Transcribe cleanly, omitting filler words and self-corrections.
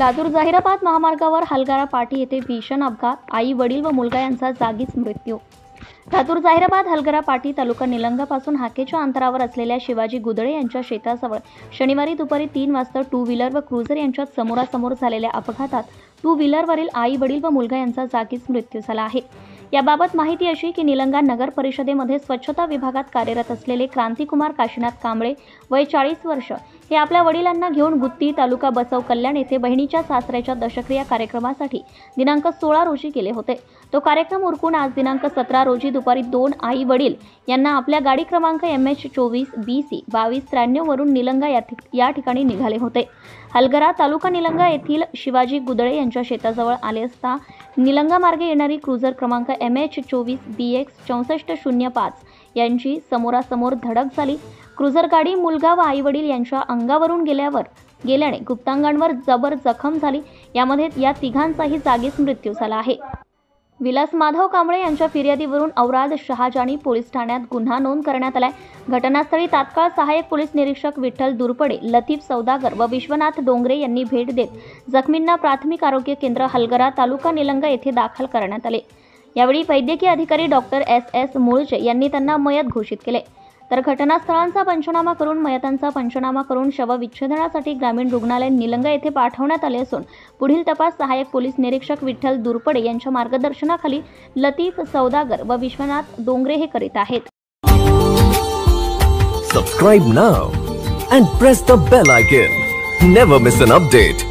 लातूर जाहिराबाद महामार्गावर हलगारा पाटी येथे भीषण अपघात, आई वडील व मुलगा यांचा जागीच मृत्यू। लातूर जाहिराबाद हलगारा पाटी तालुका निलंगापासून हाकेच्या अंतरावर असलेल्या शिवाजी गुदळे यांच्या शेताजवळ शनिवारी दुपारी 3 वाजता टू व्हीलर व क्रुझर यांच्यात समोरासमोर झालेल्या अपघातात टू व्हीलरवरील आई वडील व मुलगा यांचा जागीच मृत्यू झाला आहे। याबाबत माहिती अशी की निलंगा नगर परिषदेमध्ये स्वच्छता विभागात कार्यरत असलेले क्रांतिकुमार काशीनाथ कांबळे वय 40 वर्ष हे आपल्या वडिलांना घेऊन गुत्ती तालुका बसव कल्याण येथे बहिणीच्या सासऱ्याच्या दशक्रिया कार्यक्रमासाठी दिनांक 16 रोजी गेले होते। तो कार्यक्रम उरकून आज दिनांक 17 रोजी दुपारी 2 आई वडील यांना आपल्या गाडी क्रमांक MH24 BC 2293 वरून निलंगा या ठिकाणी निघाले होते। हलगरा तालुका निलंगा येथील शिवाजी गुदळे यांच्या शेताजवळ आले असता निलंगा मार्गे येणारी क्रुझर क्रमांक MH24 BX 6405 यांची समोरासमोर धडक झाली। क्रुझर गाडी मुलगा व आई वडील यांच्या अंगावरून गेल्याने गुप्तांगांवर जबर जखम झाली। यामध्ये या तिघांचाही जागीच मृत्यू झाला आहे। विलास माधव कांबळे यांच्या फिर्यादीवरून औराद शहाजानी पोलीस ठाण्यात गुन्हा नोंद करण्यात आलाय। घटनास्थळी तात्काळ सहाय्यक पोलीस निरीक्षक विठ्ठल दुरपडे, लतीफ सौदागर व विश्वनाथ डोंगरे यांनी भेट देत जखमींना प्राथमिक आरोग्य केंद्र हलगरा तालुका निलंगा येथे दाखल करण्यात आले। यावेळी वैद्यकीय अधिकारी डॉक्टर SS मुळचे यांनी त्यांना मयत घोषित केले। तर घटनास्थळांचा पंचनामा करून मयतांचा पंचनामा करून शवविच्छेदनासाठी ग्रामीण रुग्णालय निलंगा येथे पाठवण्यात आले असून पुढील तपास सहाय्यक पोलीस निरीक्षक विठ्ठल दुरपडे यांच्या मार्गदर्शनाखाली लतीफ सौदागर व विश्वनाथ डोंगरे हे करीत आहेत। Subscribe now and press the bell icon. Never miss an update.